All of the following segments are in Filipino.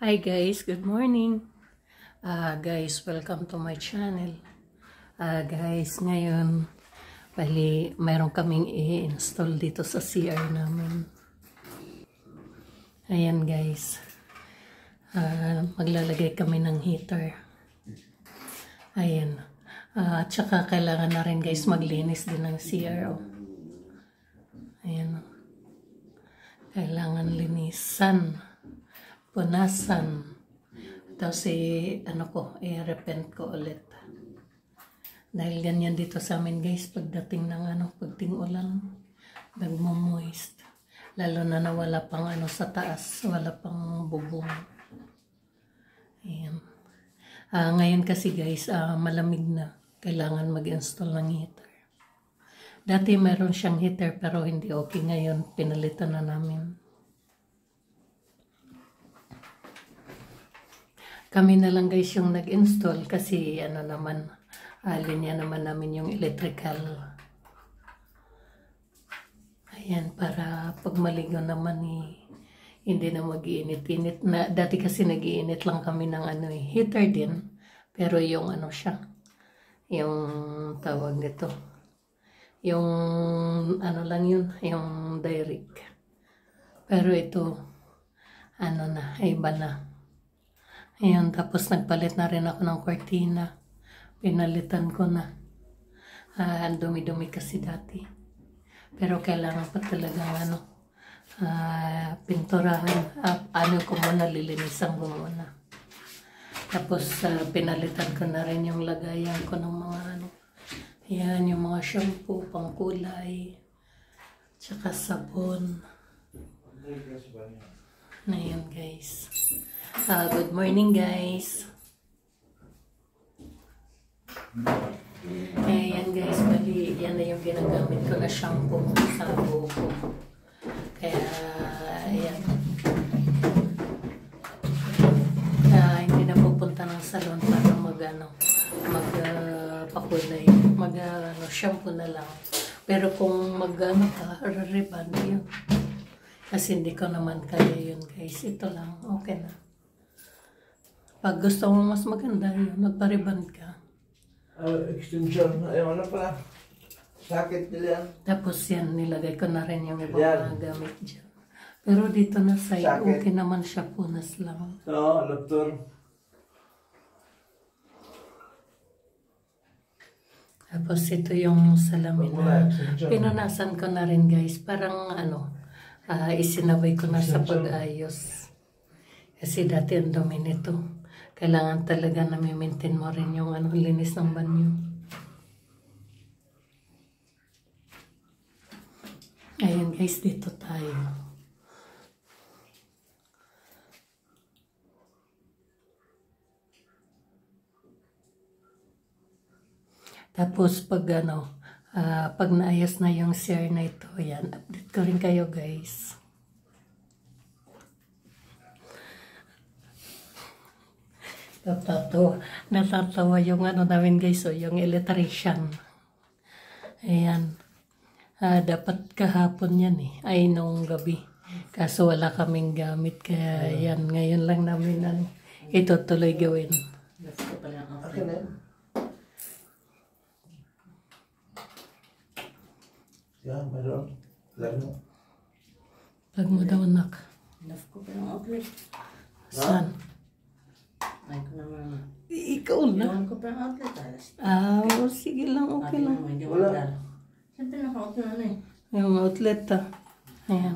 Hi guys, good morning. Guys, welcome to my channel. Guys, ngayon mayroon kaming i-install dito sa CR namin. Ayan guys. Maglalagay kami ng heater. Ayan. At saka kailangan na rin guys maglinis din ng CR. Ayan. Kailangan linisan. Punasan. Tapos i-repent ko ulit. Dahil ganyan dito sa amin guys, pagdating ng pagting ulan, nagmo-moist. Lalo na nawala pang sa taas, wala pang bubong. Ayan. Ngayon kasi guys, malamig na. Kailangan mag-install ng heater. Dati meron siyang heater pero hindi okay. Ngayon, pinalitan na namin. Kami na lang guys yung nag-install kasi linya naman namin yung electrical. Ayan, para pag maligo naman hindi na mag-iinit-init. Dati kasi nag-iinit lang kami ng heater din. Pero yung siya, yung tawag nito, yung lang yun, yung direct. Pero ito, iba na. Ayan, tapos nagpalit na rin ako ng kortina. Pinalitan ko na. Ang dumi-dumi kasi dati. Pero kailangan pa talagang pinturahan. Ko muna, lilinisan ko muna. Tapos pinalitan ko na rin yung lagayan ko ng mga Ayan, yung mga shampoo, pangkulay. Tsaka sabon. Ayan guys. Good morning guys. Ayan guys, bali yan na yung ginagamit ko na shampoo sa buhok ko. Kaya ayan. Hindi na pupunta ng salon para magpakulay. Shampoo na lang. Pero kung reband yun. Kasi hindi ko naman kaya yun guys. Ito lang, okay na. Pag gusto mo mas maganda yun, magpa-reband ka. Extension, ayun pala. Sakit nila yan. Tapos yan, nilagay ko na rin yung ibang mga gamit dyan. Pero dito na side, okay naman siya, punas lang. Oo, doktor. Tapos ito yung salamin na pinunasan ko na rin guys. Parang isinabay ko na sa pag-ayos. Kasi dati ang dumi nito. Kailangan talaga na maintain mo rin yung linis ng banyo. Ayan guys, dito tayo. Tapos pag pag naayos na yung share na ito, yan, update ko rin kayo guys. Natatawa yung namin guys, yung electrician. Ayan. Dapat kahapon yan ay nung gabi. Kaso wala kaming gamit, kaya yan, ngayon lang namin itutuloy gawin. Yan, meron. Lalo. Pag mo daw nak. Enough ko pa yung outlet. Saan? Ay ko naman. Ikaw na. Iwan ko pa yung outlet. Sige lang, okay lang. Wala. Siyempre naka-outlet na Yung outlet Ayan.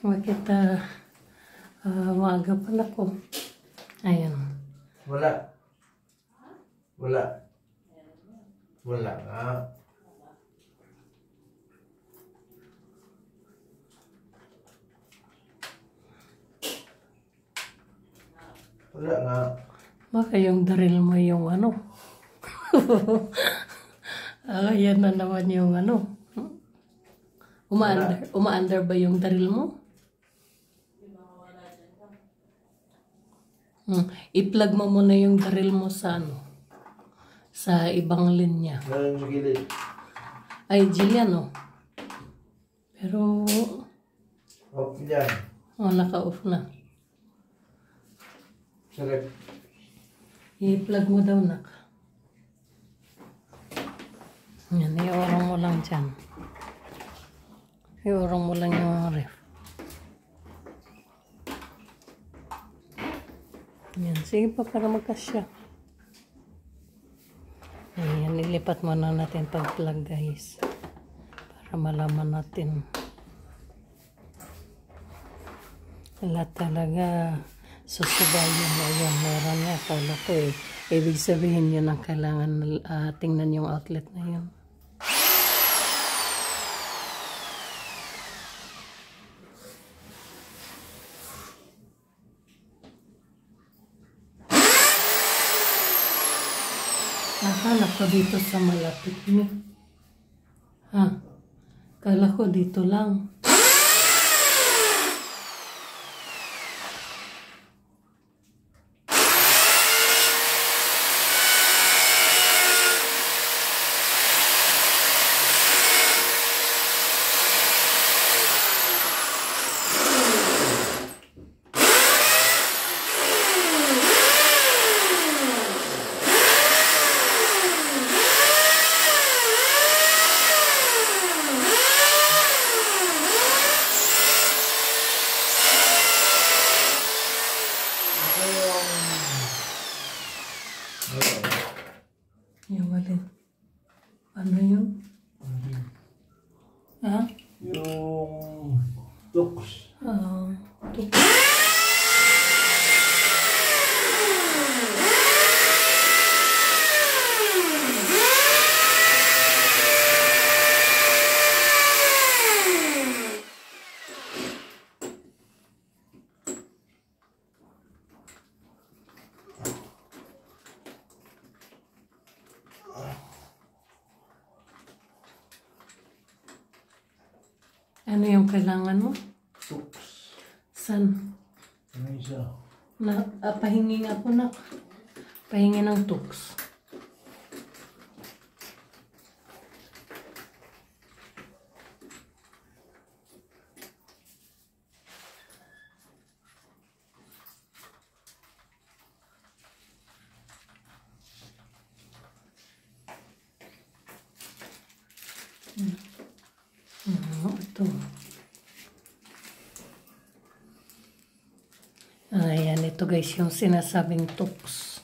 Bakit maaga pala ko. Ayan. Wala. Wala. Wala nga. Wala nga. Baka yung drill mo yung yan na naman yung Umaandar ba yung drill mo? I-plug mo muna yung drill mo sa sa ibang linya. Meron sa gilid. Ay, Jillian Pero Hop dyan. O, naka-off na. Sarap. I-plug mo daw, nak. Yan, iurong mo lang dyan. Iurong mo lang yung ref. Yan, sige pa para magkasya. Ayan, ilipat muna natin pag-plug, guys. Para malaman natin. Wala talaga susubayan mo yun. Meron nga, akala ko eh. Ibig sabihin yun ang kailangan tingnan yung outlet na yun. Akala ko dito sa malapit niyo. Ha? Akala ko dito lang. Yung alin? Ano yun? Ha? Yung tux. Ito. Ano yung kailangan mo? Tux. San? Ano isa? Pahingi nga po na. Pahingi ng tux. Ito. Ayan, ito guys, yung sinasabing tux.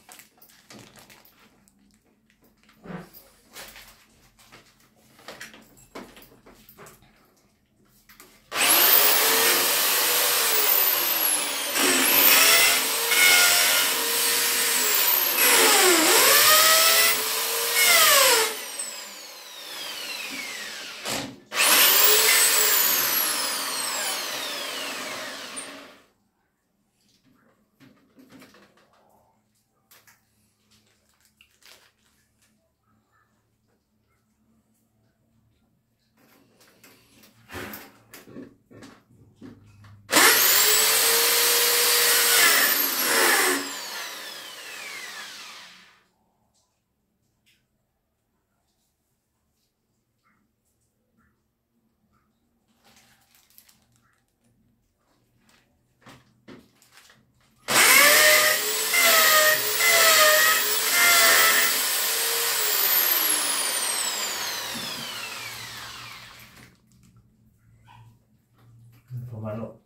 Pamalo.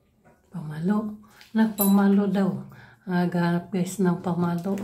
Pamalo. Nagpamalo daw. Naghanap guys ng pamalo.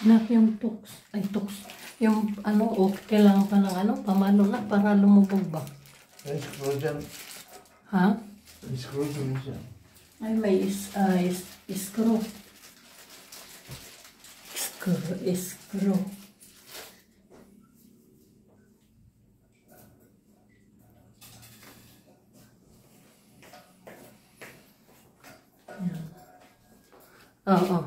Anak yung tux. Ay, tux. Yung ano, okay lang pa ng ano, pamalo na para lumubog ba? May screw dyan. Ha? May screw dyan siya. Ay, may screw. Screw. Yan. Oo.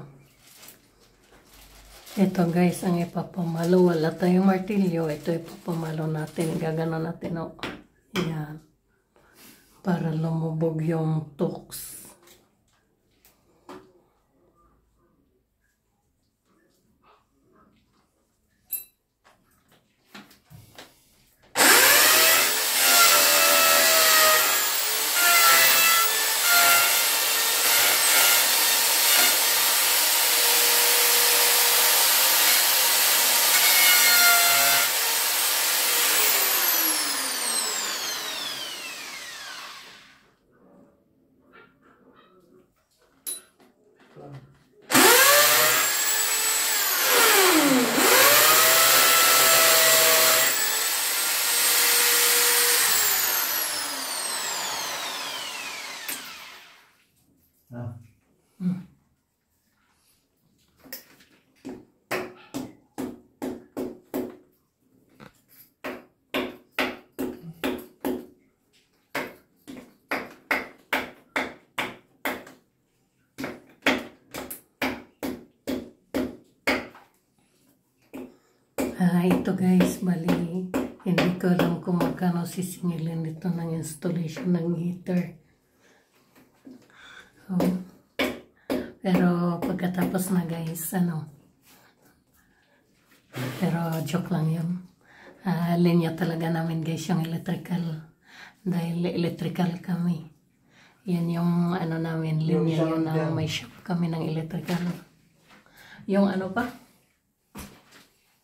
Ito guys, ang ipapamalo. Wala tayong martilyo. Ito ipapamalo natin. Gagano natin. Oh. Yan. Para lumubog yung tux. Ah. Ito guys, bali, hindi ko alam kung magkano sisingilin nito ng installation ng heater. So, pero pagkatapos na guys, pero joke lang yun. Linya talaga namin guys yung electrical. Dahil electrical kami. Yan yung namin, linya yun na may shop kami ng electrical. Yung ano pa?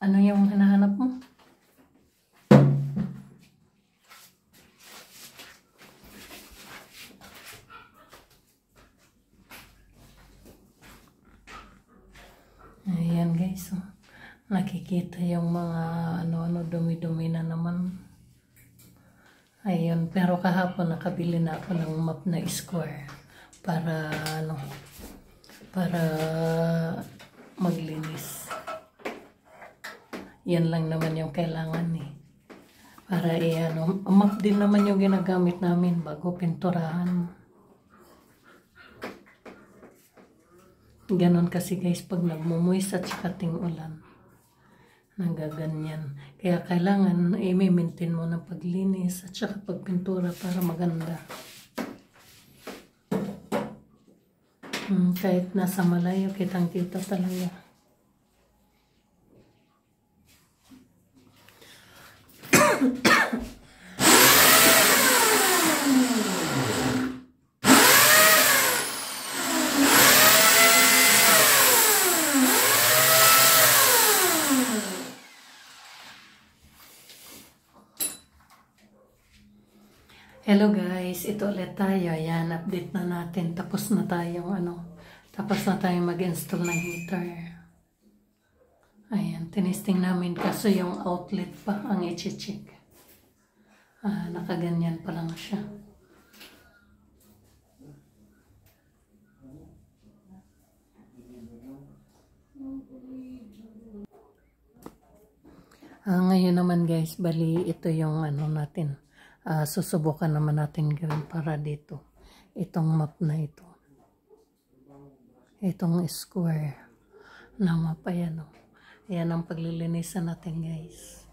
Ano yung hinahanap mo? Ayan guys, oh. Nakikita yung mga dumi-dumi na naman. Ayun, pero kahapon nakabili na ako ng map na square para para maglinis. Yan lang naman yung kailangan para map din naman yung ginagamit namin bago pinturahan. Ganon kasi guys pag nagmumuis at saka ting-ulan. Nagaganyan. Kaya kailangan i-maintain mo ng paglinis at saka pagpintura para maganda. Kahit nasa malayo, kitang-kita talaga. Hello guys, ito ulit tayo. Ayan, update na natin. Tapos na tayong mag-install ng heater. Ayan, tinisting namin kaso yung outlet pa ang i-check. Nakaganyan pa lang siya. Ngayon naman guys, bali ito yung natin. Susubukan naman natin gawin para dito. Itong map na ito. Itong square na map. Ayan o. Ayan ang paglilinisan natin guys.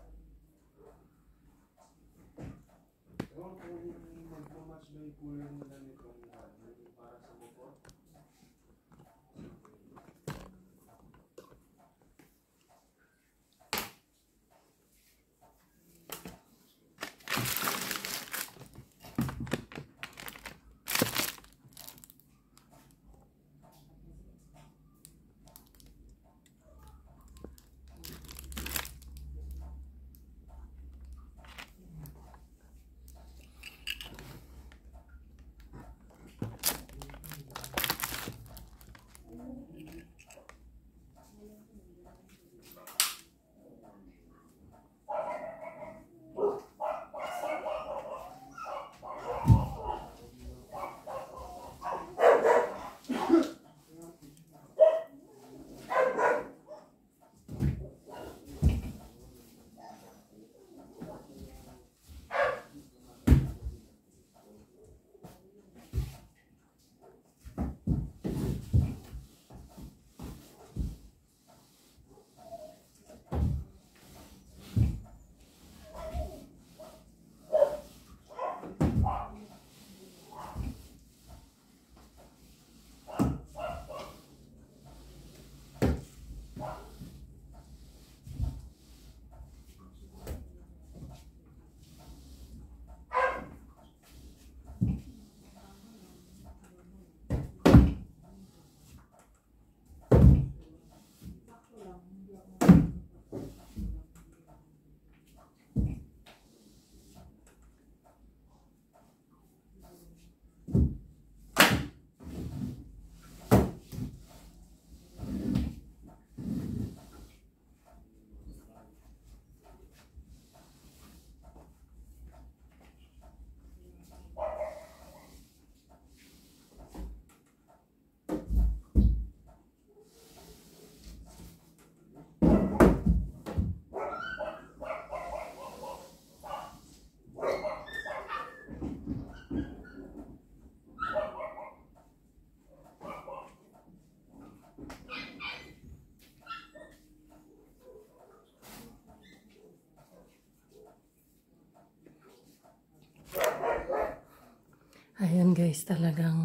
Ayan guys, talagang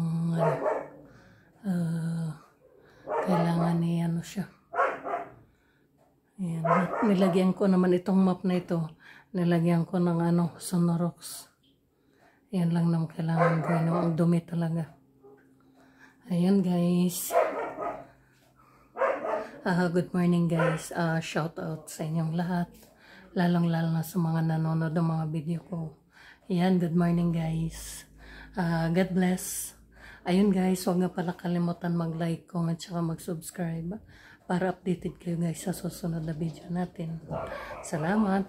kailangan ni ano siya. Ayan, nilagyan ko naman itong map na ito. Nilagyan ko ng Sonorox. Ayan lang naman kailangan gawin. Ang dumi talaga. Ayan guys. Good morning guys. Shout out sa inyong lahat. Lalong-lalo na sa mga nanonood ng mga video ko. Ayan, good morning guys. God bless. Ayun guys, huwag nga pala kalimutan mag-like, comment, saka mag-subscribe para updated kayo guys sa susunod na video natin. Salamat!